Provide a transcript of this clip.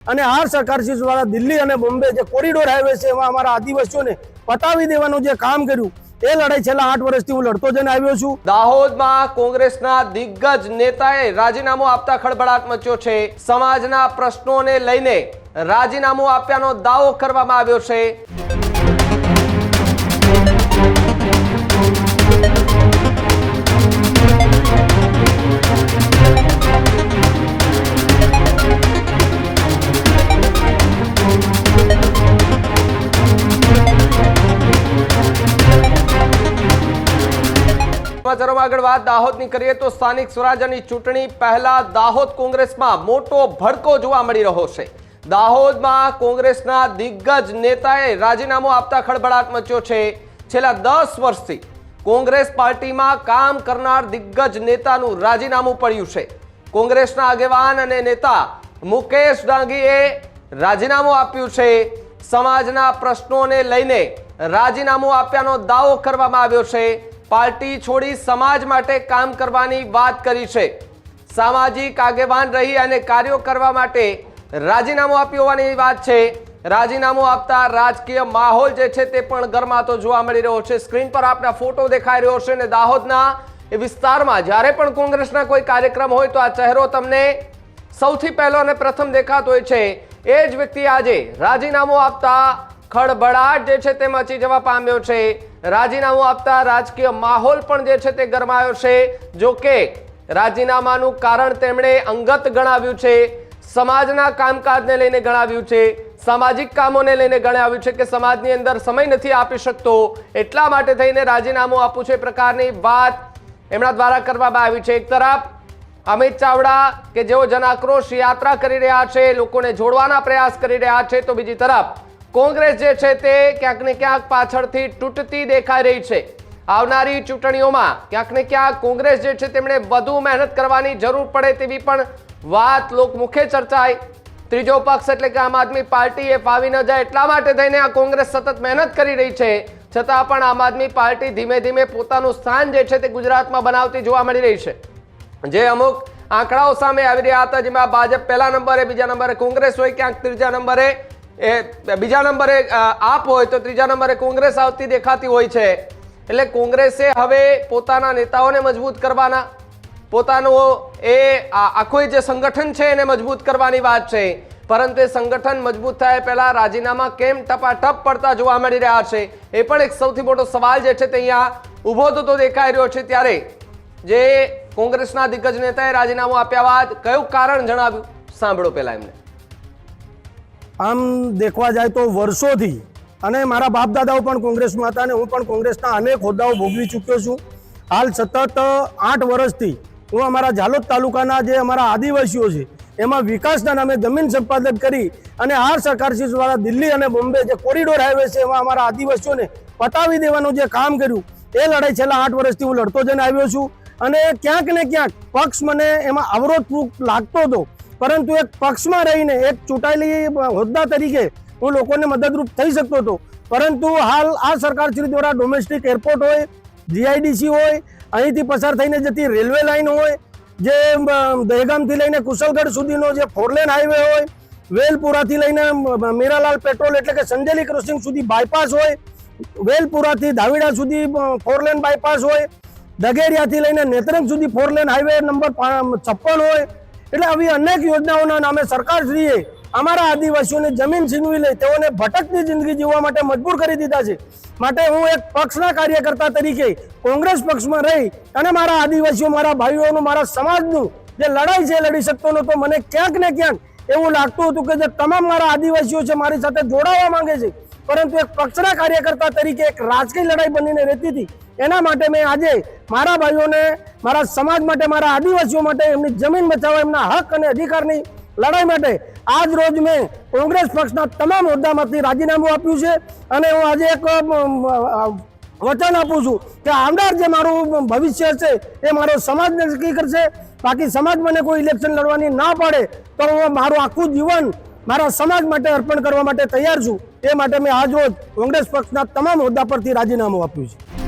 અને આ સરકારશ્રી દ્વારા દિલ્હી અને બોમ્બે જે કોરિડોર હાઈવે છે એમાં અમારા આદિવાસીઓને પતાવી દેવાનું જે કામ કર્યું એ લડાઈ છેલ્લા 8 વર્ષથી હું લડતો જઈને આવ્યો છું। દાહોદમાં કોંગ્રેસના દિગ્ગજ નેતાએ રાજીનામું આપતા ખળભળાટ મચ્યો છે। સમાજના પ્રશ્નોને લઈને રાજીનામું આપ્યાનો દાવો કરવામાં આવ્યો છે। સમાચારોમાં આગળ વાત દાહોદની કરીએ તો સ્થાનિક સ્વરાજ્યની ચૂંટણી પહેલા દાહોદ કોંગ્રેસમાં મોટો ભડકો જોવા મળી રહ્યો છે। દાહોદમાં કોંગ્રેસના દિગ્ગજ નેતાએ રાજીનામું આપતા ખળભળાટ મચ્યો છે। છેલ્લા 10 વર્ષથી કોંગ્રેસ પાર્ટીમાં કામ કરનાર દિગ્ગજ નેતાનું રાજીનામું પડ્યું છે। કોંગ્રેસના આગેવાન અને નેતા મુકેશ ડાંગીએ રાજીનામું આપ્યું છે। સમાજના પ્રશ્નોને લઈને રાજીનામું આપ્યાનો દાવો કરવામાં આવ્યો છે। પાર્ટી છોડી સમાજ માટે કામ કરવાની વાત કરી છે। સામાજિક આગેવાન રહી અને કાર્યો કરવા માટે રાજીનામું આપ્યું હોવાની વાત છે। રાજીનામું આપતા રાજકીય માહોલ જે છે તે પણ ગરમાતો જોવા મળી રહ્યો છે। સ્ક્રીન પર આપના ફોટો દેખાઈ રહ્યો છે અને દાહોદના એ વિસ્તારમાં જ્યારે પણ કોંગ્રેસના કોઈ કાર્યક્રમ હોય તો આ ચહેરો તમને સૌથી પહેલો અને પ્રથમ દેખાતો હોય છે। એ જ વ્યક્તિ આજે રાજીનામું આપતા ખળભળાટ જે છે તે મચી જવા પામ્યો છે। રાજીનામું આપતા રાજકીય માહોલ પણ જે છે તે ગરમાયો છે। જો કે રાજીનામાનું કારણ તેમણે અંગત ગણાવ્યું છે, સમાજના કામકાજને લઈને ગણાવ્યું છે, સામાજિક કામોને લઈને ગણાવ્યું છે કે સમાજની અંદર સમય નથી આપી શકતો એટલા માટે થઈને રાજીનામું આપવું છે પ્રકારની વાત એમના દ્વારા કરવામાં આવી છે। એક તરફ અમિત ચાવડા કે જેઓ જન આક્રોશ યાત્રા કરી રહ્યા છે, લોકોને જોડવાના પ્રયાસ કરી રહ્યા છે, તો બીજી તરફ કોંગ્રેસ જે છે તે ક્યાંક ને ક્યાંક પાછળથી તૂટતી દેખાઈ રહી છે। આવનારી ચૂંટણીઓમાં ક્યાંક ને ક્યાંક કોંગ્રેસ જે છે તેમણે વધુ મહેનત કરવાની જરૂર પડે તેવી પણ વાત લોકમુખે ચર્ચાઈ। ત્રીજો પક્ષ એટલે કે આમ આદમી પાર્ટી એ ફાવી ન જાય એટલા માટે થઈને આ કોંગ્રેસ સતત મહેનત કરી રહી છે, છતાં પણ આમ આદમી પાર્ટી ધીમે ધીમે પોતાનું સ્થાન જે છે તે ગુજરાતમાં બનાવતી જોવા મળી રહી છે। જે અમુક આંકડાઓ સામે આવી રહ્યા હતા જેમાં ભાજપ પહેલા નંબરે, બીજા નંબરે કોંગ્રેસ હોય, ક્યાંક ત્રીજા નંબરે બીજા નંબરે આપ હોય તો ત્રીજા નંબરે કોંગ્રેસ આવતી દેખાતી હોય છે। એટલે કોંગ્રેસે હવે પોતાના નેતાઓને મજબૂત કરવાના, પોતાનું એ આખું જે સંગઠન છે એને મજબૂત કરવાની વાત છે। પરંતુ એ સંગઠન મજબૂત થાય પહેલા રાજીનામા કેમ ટપાટપ પડતા જોવા મળી રહ્યા છે એ પણ એક સૌથી મોટો સવાલ જે છે તે અહીંયા ઊભો થતો દેખાઈ રહ્યો છે। ત્યારે જે કોંગ્રેસના દિગ્ગજ નેતાએ રાજીનામું આપ્યા બાદ કયું કારણ જણાવ્યું સાંભળો પહેલા એમને। આમ દેખવા જાય તો વર્ષોથી અને મારા બાપ દાદાઓ પણ કોંગ્રેસમાં હતા અને હું પણ કોંગ્રેસના અનેક હોદ્દાઓ ભોગવી ચૂક્યો છું। હાલ સતત 8 વર્ષથી હું અમારા ઝાલોદ તાલુકાના જે અમારા આદિવાસીઓ છે એમાં વિકાસના નામે જમીન સંપાદન કરી અને આ સરકારશ્રી દ્વારા દિલ્હી અને બોમ્બે જે કોરિડોર હાઈવે છે એમાં અમારા આદિવાસીઓને પતાવી દેવાનું જે કામ કર્યું એ લડાઈ છેલ્લા 8 વર્ષથી હું લડતો જઈને આવ્યો છું। અને ક્યાંક ને ક્યાંક પક્ષ મને એમાં અવરોધરૂપ લાગતો હતો, પરંતુ એક પક્ષમાં રહીને એક ચૂંટાયેલી હોદ્દા તરીકે હું લોકોને મદદરૂપ થઈ શકતો હતો। પરંતુ હાલ આ સરકારશ્રી દ્વારા ડોમેસ્ટિક એરપોર્ટ હોય, જીઆઈડીસી હોય, અહીંથી પસાર થઈને જતી રેલવે લાઇન હોય, જે દહેગામથી લઈને કુશલગઢ સુધીનો જે 4 લેન હાઈવે હોય, વેલપુરાથી લઈને મીરાલાલ પેટ્રોલ એટલે કે સંજેલી ક્રોસિંગ સુધી બાયપાસ હોય, વેલપુરાથી ધાવીડા સુધી 4 લેન બાયપાસ હોય, દગેરિયાથી લઈને નેત્રંગ સુધી 4 લેન હાઈવે નંબર 56 હોય। એટલે આવી અનેક યોજનાઓના નામે સરકારશ્રીએ અમારા આદિવાસીઓને જમીન છીનવી લઈ તેઓને ભટકતી જિંદગી જીવવા માટે મજબૂર કરી દીધા છે। માટે હું એક પક્ષના કાર્યકર્તા તરીકે કોંગ્રેસ પક્ષમાં રહી અને મારા આદિવાસીઓ, મારા ભાઈઓનું, મારા સમાજનું જે લડાઈ છે લડી શકતો નહોતો। મને ક્યાંક ને ક્યાંક એવું લાગતું હતું કે જે તમામ મારા આદિવાસીઓ છે મારી સાથે જોડાવા માંગે છે, પરંતુ એક પક્ષના કાર્યકર્તા તરીકે એક રાજકીય લડાઈ બનીને રહેતી હતી। એના માટે મેં આજે મારા ભાઈઓને, મારા સમાજ માટે, મારા આદિવાસીઓ માટે એમની જમીન બચાવવા, એમના હક અને અધિકારની લડાઈ માટે આજ રોજ મેં કોંગ્રેસ પક્ષના તમામ હોદ્દામાંથી રાજીનામું આપ્યું છે। અને હું આજે એક વચન આપું છું કે આવનાર જે મારું ભવિષ્ય છે એ મારો સમાજ નક્કી કરશે। બાકી સમાજ મને કોઈ ઇલેક્શન લડવાની ના પાડે તો હું મારું આખું જીવન મારા સમાજ માટે અર્પણ કરવા માટે તૈયાર છું। એ માટે મેં આજ રોજ કોંગ્રેસ પક્ષના તમામ હોદ્દા પરથી રાજીનામું આપ્યું છે।